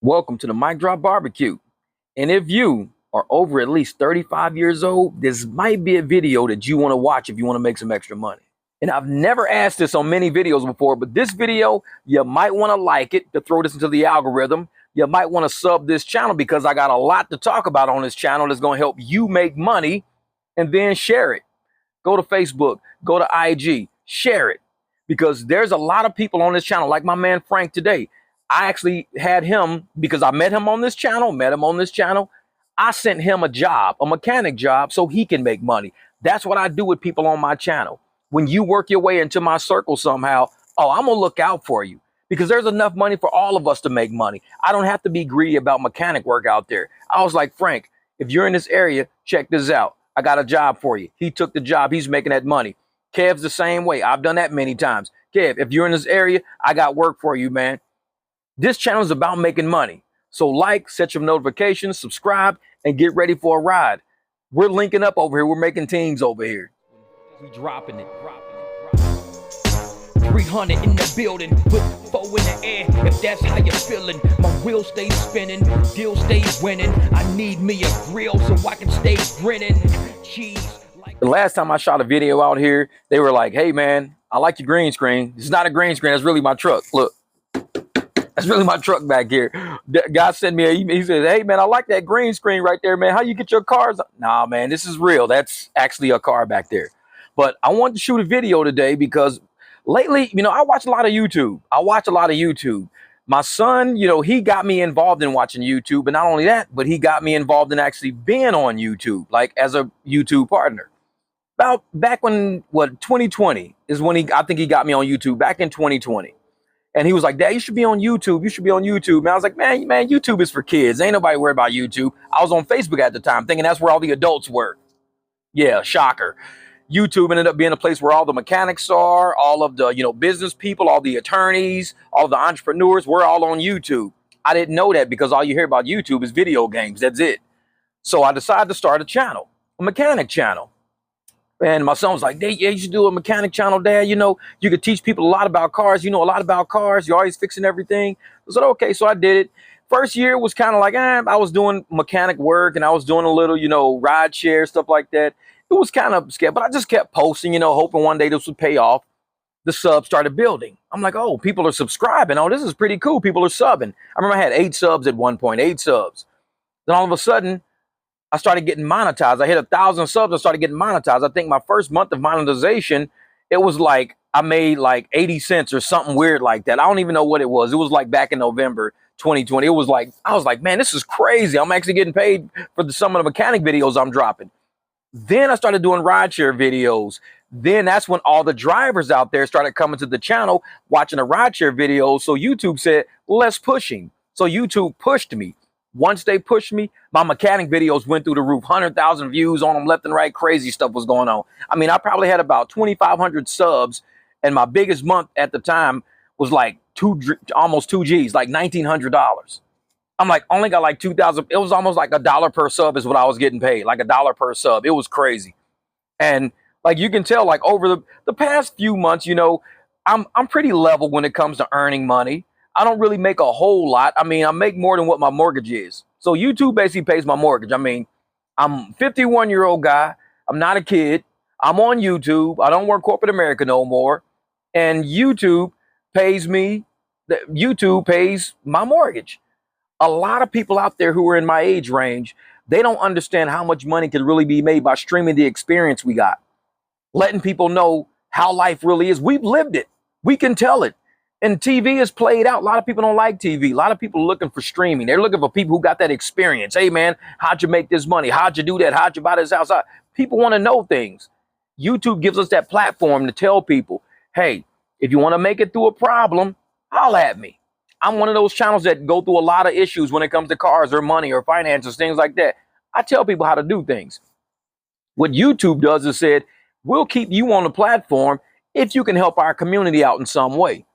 Welcome to the Mic Drop Barbecue. And if you are over at least 35 years old, this might be a video that you want to watch if you want to make some extra money. And I've never asked this on many videos before, but this video, you might want to like it to throw this into the algorithm. You might want to sub this channel because I got a lot to talk about on this channel that's going to help you make money, and then share it. Go to Facebook, go to IG, share it, because there's a lot of people on this channel, like my man Frank today. I actually had him because I met him on this channel. I sent him a job, a mechanic job, so he can make money. That's what I do with people on my channel. When you work your way into my circle somehow, I'm gonna look out for you because there's enough money for all of us to make money. I don't have to be greedy about mechanic work out there. I was like, Frank, if you're in this area, check this out. I got a job for you. He took the job. He's making that money. Kev's the same way. I've done that many times. Kev, if you're in this area, I got work for you, man. This channel is about making money. So like, set your notifications, subscribe, and get ready for a ride. We're linking up over here. We're making teams over here. We dropping it. 300 in the building, put 4 in the air. If that's how you're feeling, my wheel stays spinning, deal stays winning. I need me a grill so I can stay grinning. Cheese. The last time I shot a video out here, they were like, hey man, I like your green screen. It's not a green screen, that's really my truck. Look. That's really my truck back here. The guy sent me he said, hey man, I like that green screen right there, man. How you get your cars? Nah, man, this is real. That's actually a car back there. But I wanted to shoot a video today because lately, I watch a lot of YouTube. My son, he got me involved in watching YouTube. And not only that, but he got me involved in actually being on YouTube, like as a YouTube partner. About back when, 2020 is when I think he got me on YouTube, back in 2020. And he was like, Dad, you should be on YouTube. You should be on YouTube. And I was like, man, YouTube is for kids. Ain't nobody worried about YouTube. I was on Facebook at the time thinking that's where all the adults were. Yeah, shocker. YouTube ended up being a place where all the mechanics are, all of the, business people, all the attorneys, all the entrepreneurs, we're all on YouTube. I didn't know that because all you hear about YouTube is video games. That's it. So I decided to start a channel, a mechanic channel. And my son was like, yeah, you should do a mechanic channel, Dad. You could teach people a lot about cars. You know a lot about cars. You're always fixing everything. I said, okay, so I did it. First year was kind of like, I was doing mechanic work and I was doing a little, ride share, stuff like that. It was kind of scared, but I just kept posting, hoping one day this would pay off. The subs started building. I'm like, oh, people are subscribing. Oh, this is pretty cool. People are subbing. I remember I had 8 subs at one point, 8 subs. Then all of a sudden, I started getting monetized. I hit 1,000 subs. I started getting monetized. I think my first month of monetization, it was like I made like 80 cents or something weird like that. I don't even know what it was. It was like back in November 2020. It was like, I was like, man, this is crazy. I'm actually getting paid for some of the mechanic videos I'm dropping. Then I started doing rideshare videos. Then that's when all the drivers out there started coming to the channel, watching the rideshare videos. So YouTube said, let's push him. So YouTube pushed me. Once they pushed me, my mechanic videos went through the roof, 100,000 views on them left and right. Crazy stuff was going on. I mean, I probably had about 2,500 subs, and my biggest month at the time was like almost 2 G's, like $1,900. I'm like, only got like 2,000. It was almost like $1 per sub is what I was getting paid, like $1 per sub. It was crazy. And like you can tell, like over the past few months, I'm pretty level when it comes to earning money. I don't really make a whole lot. I mean, I make more than what my mortgage is. So YouTube basically pays my mortgage. I mean, I'm a 51-year-old guy. I'm not a kid. I'm on YouTube. I don't work corporate America no more. And YouTube pays me. YouTube pays my mortgage. A lot of people out there who are in my age range, they don't understand how much money can really be made by streaming the experience we got. Letting people know how life really is. We've lived it. We can tell it. And TV is played out. A lot of people don't like TV. A lot of people are looking for streaming. They're looking for people who got that experience. Hey, man, how'd you make this money? How'd you do that? How'd you buy this house? People want to know things. YouTube gives us that platform to tell people, hey, if you want to make it through a problem, holla at me. I'm one of those channels that go through a lot of issues when it comes to cars or money or finances, things like that. I tell people how to do things. What YouTube does is said, we'll keep you on the platform if you can help our community out in some way.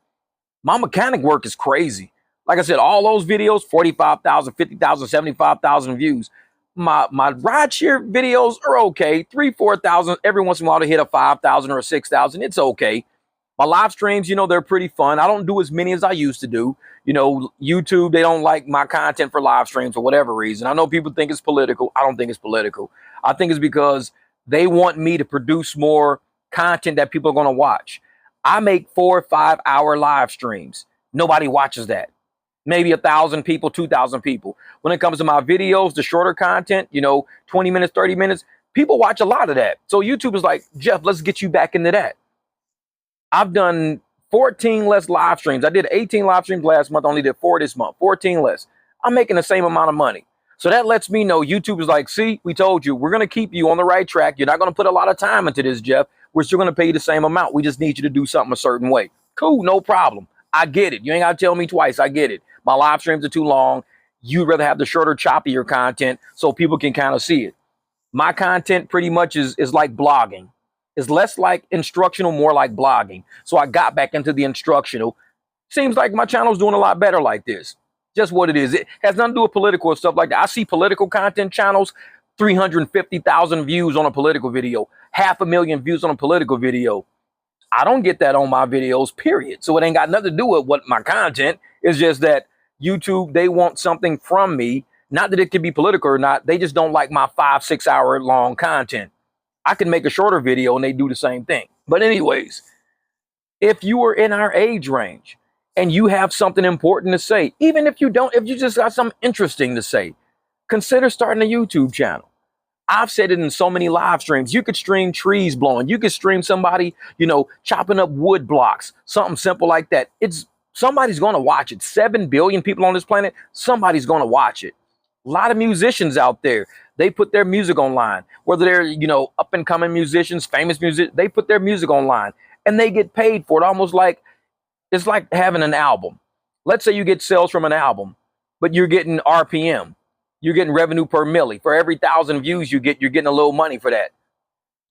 My mechanic work is crazy. Like I said, all those videos, 45,000, 50,000, 75,000 views. My rideshare videos are okay. 3,000, 4,000. Every once in a while to hit a 5,000 or a 6,000. It's okay. My live streams, you know, they're pretty fun. I don't do as many as I used to do. You know, YouTube, they don't like my content for live streams for whatever reason. I know people think it's political. I don't think it's political. I think it's because they want me to produce more content that people are going to watch. I make 4 or 5 hour live streams. Nobody watches that. Maybe 1,000 people, 2,000 people. When it comes to my videos, the shorter content, you know, 20 minutes, 30 minutes, people watch a lot of that. So YouTube is like, Jeff, let's get you back into that. I've done 14 less live streams. I did 18 live streams last month, only did 4 this month, 14 less. I'm making the same amount of money. So that lets me know YouTube is like, see, we told you, we're going to keep you on the right track. You're not going to put a lot of time into this, Jeff. We're still going to pay you the same amount. We just need you to do something a certain way. Cool, no problem. I get it. You ain't got to tell me twice. I get it. My live streams are too long. You'd rather have the shorter, choppier content so people can kind of see it. My content pretty much is like blogging. It's less like instructional, more like blogging. So I got back into the instructional. Seems like my channel's doing a lot better like this. Just what it is. It has nothing to do with political and stuff like that. I see political content channels, 350,000 views on a political video, 500,000 views on a political video. I don't get that on my videos, period. So it ain't got nothing to do with what my content. It's just that YouTube, they want something from me. Not that it could be political or not. They just don't like my 5-6 hour long content. I can make a shorter video and they do the same thing. But anyways, if you are in our age range and you have something important to say, even if you don't, if you just got something interesting to say, consider starting a YouTube channel. I've said it in so many live streams. You could stream trees blowing. You could stream somebody, you know, chopping up wood blocks, something simple like that. Somebody's going to watch it. 7 billion people on this planet. Somebody's going to watch it. A lot of musicians out there, they put their music online, whether they're, you know, up and coming musicians, famous music, they put their music online and they get paid for it. Almost like it's like having an album. Let's say you get sales from an album, but you're getting RPM. You're getting revenue per milli. For every 1,000 views you get, you're getting a little money for that.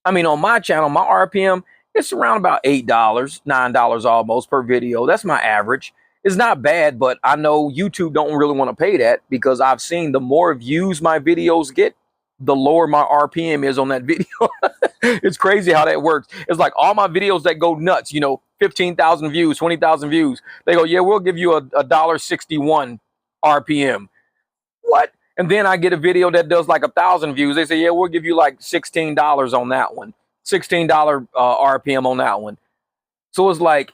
I mean, on my channel, my RPM, it's around about $8, $9 almost per video. That's my average. It's not bad, but I know YouTube don't really want to pay that because I've seen the more views my videos get, the lower my RPM is on that video. It's crazy how that works. It's like all my videos that go nuts, you know, 15,000 views, 20,000 views. They go, yeah, we'll give you a $1.61 RPM. What? And then I get a video that does like 1,000 views. They say, yeah, we'll give you like $16 on that one. $16 RPM on that one. So it's like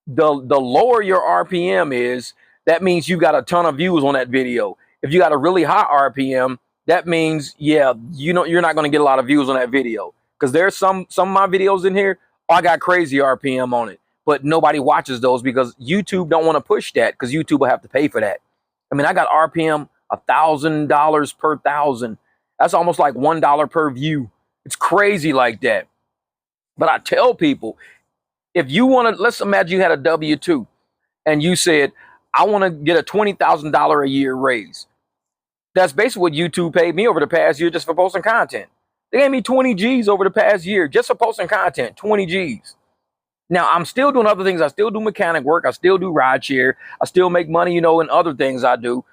the lower your RPM is, that means you got a ton of views on that video. If you got a really high RPM, that means, yeah, you know, you're not going to get a lot of views on that video. Because there's some of my videos in here, I got crazy RPM on it. But nobody watches those because YouTube don't want to push that because YouTube will have to pay for that. I mean, I got RPM $1,000 per 1,000. That's almost like $1 per view. It's crazy like that. But I tell people, if you want to, let's imagine you had a W-2 and you said, I want to get a $20,000 a year raise. That's basically what YouTube paid me over the past year just for posting content. They gave me 20 G's over the past year just for posting content, 20 G's. Now, I'm still doing other things. I still do mechanic work. I still do rideshare. I still make money, you know, in other things I do.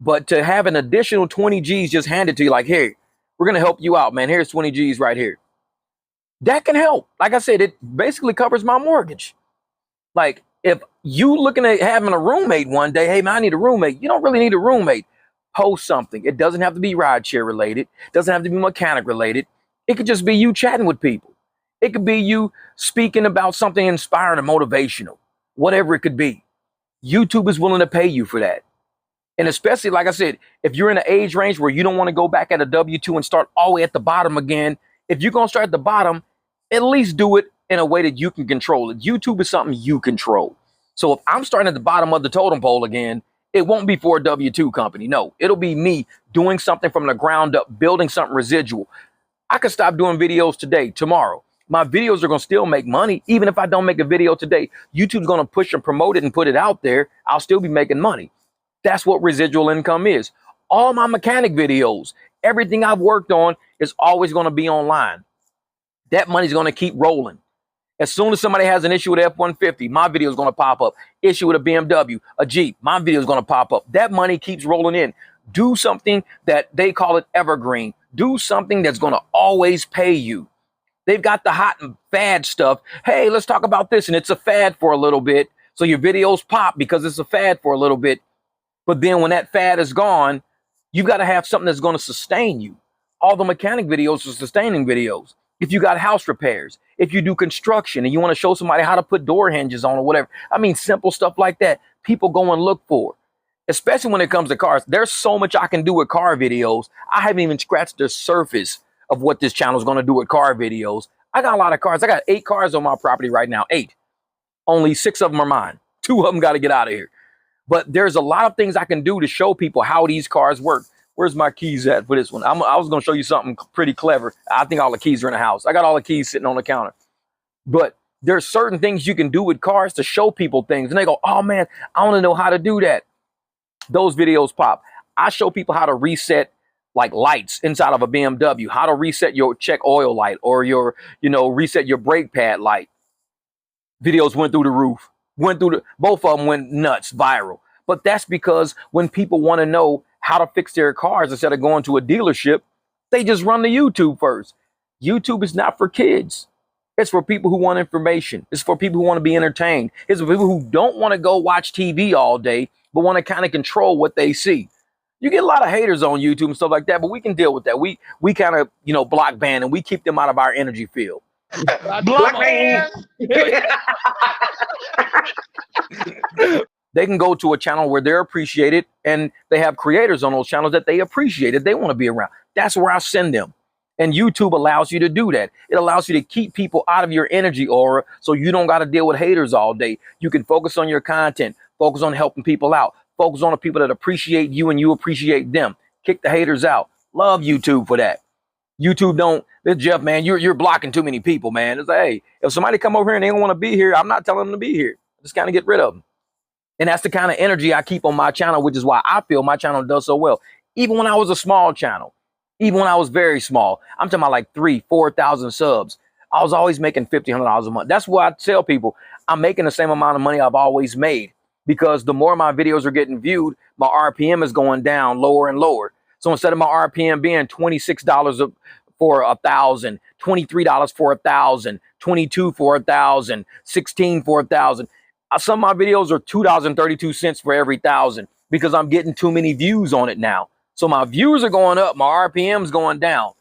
But to have an additional 20 G's just handed to you like, hey, we're going to help you out, man. Here's 20 G's right here. That can help. Like I said, it basically covers my mortgage. Like if you looking at having a roommate one day, hey, man, I need a roommate. You don't really need a roommate. Post something. It doesn't have to be rideshare related. It doesn't have to be mechanic related. It could just be you chatting with people. It could be you speaking about something inspiring and motivational, whatever it could be. YouTube is willing to pay you for that. And especially, like I said, if you're in an age range where you don't want to go back at a W-2 and start all the way at the bottom again, if you're going to start at the bottom, at least do it in a way that you can control it. YouTube is something you control. So if I'm starting at the bottom of the totem pole again, it won't be for a W-2 company. No, it'll be me doing something from the ground up, building something residual. I could stop doing videos today, tomorrow. My videos are going to still make money. Even if I don't make a video today, YouTube's going to push and promote it and put it out there. I'll still be making money. That's what residual income is. All my mechanic videos, everything I've worked on is always going to be online. That money's going to keep rolling. As soon as somebody has an issue with F-150, my video is going to pop up. Issue with a BMW, a Jeep, my video is going to pop up. That money keeps rolling in. Do something that they call it evergreen. Do something that's going to always pay you. They've got the hot and fad stuff. Hey, let's talk about this. And it's a fad for a little bit. So your videos pop because it's a fad for a little bit. But then when that fad is gone, you've got to have something that's going to sustain you. All the mechanic videos are sustaining videos. If you got house repairs, if you do construction and you want to show somebody how to put door hinges on or whatever, I mean, simple stuff like that, people go and look for, especially when it comes to cars. There's so much I can do with car videos. I haven't even scratched the surface of what this channel is going to do with car videos. I got a lot of cars. I got 8 cars on my property right now, 8. Only 6 of them are mine. 2 of them got to get out of here. But there's a lot of things I can do to show people how these cars work. Where's my keys at for this one? I was going to show you something pretty clever. I think all the keys are in the house. I got all the keys sitting on the counter. But there's certain things you can do with cars to show people things. And they go, oh, man, I want to know how to do that. Those videos pop. I show people how to reset like lights inside of a BMW, how to reset your check oil light or your, reset your brake pad light. Videos went through the roof. Both of them went nuts, viral. But that's because when people want to know how to fix their cars instead of going to a dealership, they just run to YouTube first. YouTube is not for kids. It's for people who want information. It's for people who want to be entertained. It's for people who don't want to go watch TV all day, but want to kind of control what they see. You get a lot of haters on YouTube and stuff like that, but we can deal with that. We kind of, block ban and we keep them out of our energy field. Block ban. They can go to a channel where they're appreciated and they have creators on those channels that they appreciate, that they want to be around. That's where I send them. And YouTube allows you to do that. It allows you to keep people out of your energy aura so you don't got to deal with haters all day. You can focus on your content, focus on helping people out, focus on the people that appreciate you and you appreciate them. Kick the haters out. Love YouTube for that. YouTube don't, Jeff, man, you're blocking too many people, man. It's like, hey, if somebody come over here and they don't want to be here, I'm not telling them to be here. Just kind of get rid of them. And that's the kind of energy I keep on my channel, which is why I feel my channel does so well. Even when I was a small channel, even when I was very small, I'm talking about like 3,000, 4,000 subs. I was always making $50, $100 a month. That's why I tell people I'm making the same amount of money I've always made, because the more my videos are getting viewed, my RPM is going down lower and lower. So instead of my RPM being $26 for 1,000, $23 for 1,000, $22 for 1,000, $16 for 1,000, some of my videos are $2.32 for every 1,000 because I'm getting too many views on it now. So my views are going up, my RPM's going down.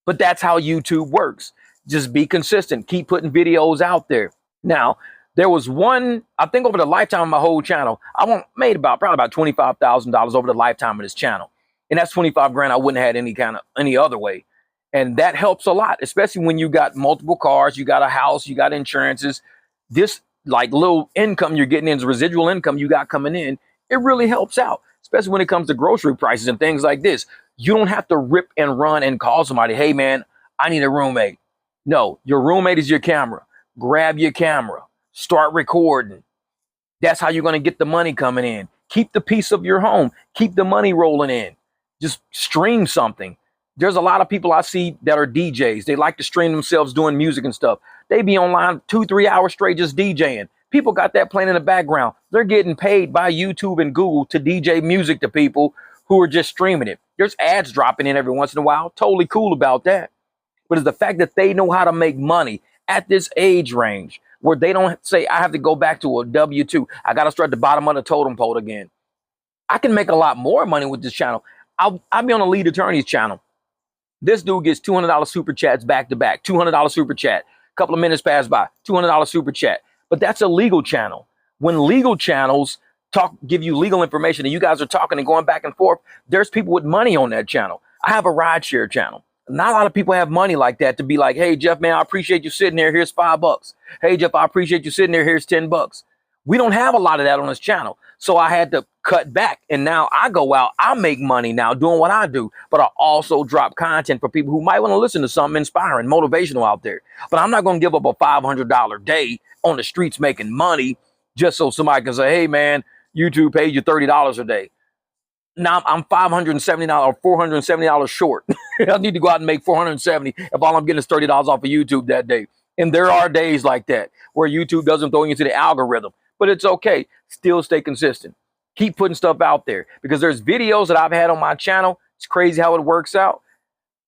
But that's how YouTube works. Just be consistent. Keep putting videos out there. Now, there was one, I think over the lifetime of my whole channel, I made probably about $25,000 over the lifetime of this channel. And that's 25 grand I wouldn't have had any other way. And that helps a lot, especially when you got multiple cars, you got a house, you got insurances. This like little income you're getting in, residual income you got coming in, it really helps out, especially when it comes to grocery prices and things like this. You don't have to rip and run and call somebody, hey man, I need a roommate. No, your roommate is your camera. Grab your camera, start recording. That's how you're going to get the money coming in. Keep the peace of your home. Keep the money rolling in. Just stream something. There's a lot of people I see that are DJs. They like to stream themselves doing music and stuff. They be online 2-3 hours straight just DJing. People got that playing in the background. They're getting paid by YouTube and Google to DJ music to people who are just streaming it. There's ads dropping in every once in a while. Totally cool about that. But it's the fact that they know how to make money at this age range where they don't say, I have to go back to a W-2. I got to start at the bottom of the totem pole again. I can make a lot more money with this channel. I'll be on a lead attorney's channel. This dude gets $200 super chats back to back, $200 super chat. A couple of minutes pass by, $200 super chat. But that's a legal channel. When legal channels give you legal information and you guys are talking and going back and forth, there's people with money on that channel. I have a rideshare channel. Not a lot of people have money like that to be like, hey, Jeff, man, I appreciate you sitting there. Here's $5. Hey, Jeff, I appreciate you sitting there. Here's $10. We don't have a lot of that on this channel. So I had to cut back. And now I go out, I make money now doing what I do. But I also drop content for people who might want to listen to something inspiring, motivational out there. But I'm not going to give up a $500 day on the streets making money just so somebody can say, hey, man, YouTube paid you $30 a day. Now I'm $570 or $470 short. I need to go out and make $470 if all I'm getting is $30 off of YouTube that day. And there are days like that where YouTube doesn't throw you into the algorithm, but it's okay. Still stay consistent. Keep putting stuff out there because there's videos that I've had on my channel. It's crazy how it works out.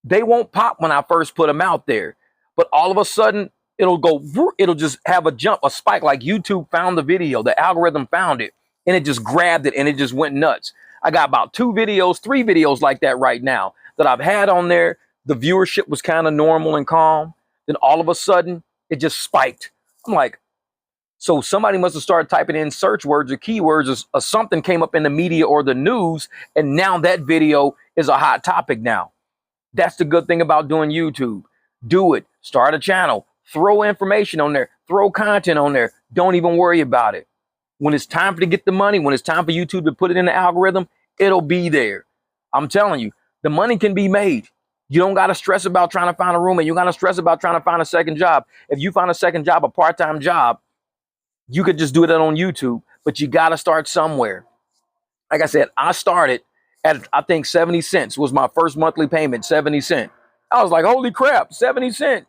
They won't pop when I first put them out there, but all of a sudden it'll go, it'll just have a jump, a spike, like YouTube found the video, the algorithm found it, and it just grabbed it and it just went nuts. I got about 3 videos like that right now that I've had on there. The viewership was kind of normal and calm. Then all of a sudden it just spiked. I'm like, so somebody must have started typing in search words or keywords, or something came up in the media or the news, and now that video is a hot topic now. That's the good thing about doing YouTube. Do it. Start a channel. Throw information on there. Throw content on there. Don't even worry about it. When it's time to get the money, when it's time for YouTube to put it in the algorithm, it'll be there. I'm telling you, the money can be made. You don't got to stress about trying to find a roommate. You got to stress about trying to find a second job. If you find a second job, a part-time job, you could just do that on YouTube, but you got to start somewhere. Like I said, I started at, I think 70 cents was my first monthly payment, 70 cents. I was like, holy crap, 70 cents.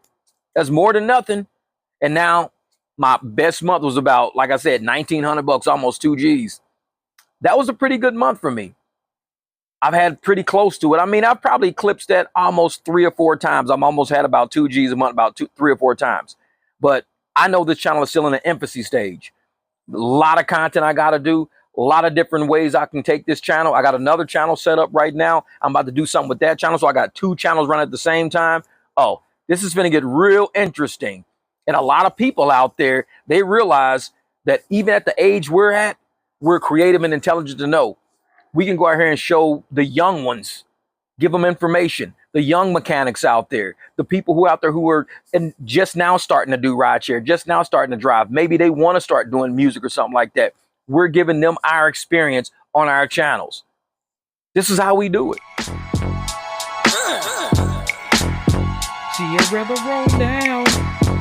That's more than nothing. And now my best month was about, like I said, $1,900, almost 2 G's. That was a pretty good month for me. I've had pretty close to it. I mean, I've probably eclipsed that almost 3 or 4 times. I'm almost had about 2 G's a month, about 3 or 4 times. But I know this channel is still in the infancy stage. A lot of content I got to do. A lot of different ways I can take this channel. I got another channel set up right now. I'm about to do something with that channel. So I got 2 channels running at the same time. Oh, this is going to get real interesting. And a lot of people out there, they realize that even at the age we're at, we're creative and intelligent to know we can go out here and show the young ones, give them information, the young mechanics out there, the people who out there who are just now starting to do rideshare, just now starting to drive. Maybe they want to start doing music or something like that. We're giving them our experience on our channels. This is how we do it. See, I'd rather roll down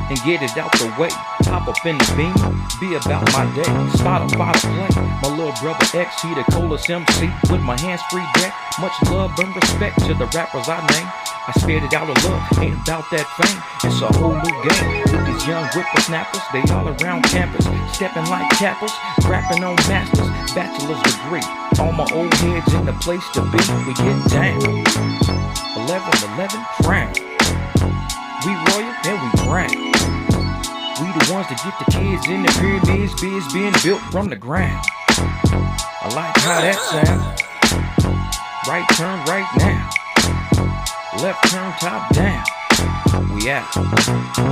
and get it out the way. Hop up in the beam, be about my day. Spotify to play. My little brother X, he the coolest MC with my hands-free deck. Much love and respect to the rappers I name. I spared it out of love, ain't about that fame. It's a whole new game with these young whippersnappers. They all around campus, stepping like cappers, rapping on masters, bachelor's degree. All my old heads in the place to be. We get down. 11-11 crown. We royal and we brown. We the ones that get the kids in the pyramids, biz being built from the ground. I like how that sounds. Right turn right now. Left turn top down. We out.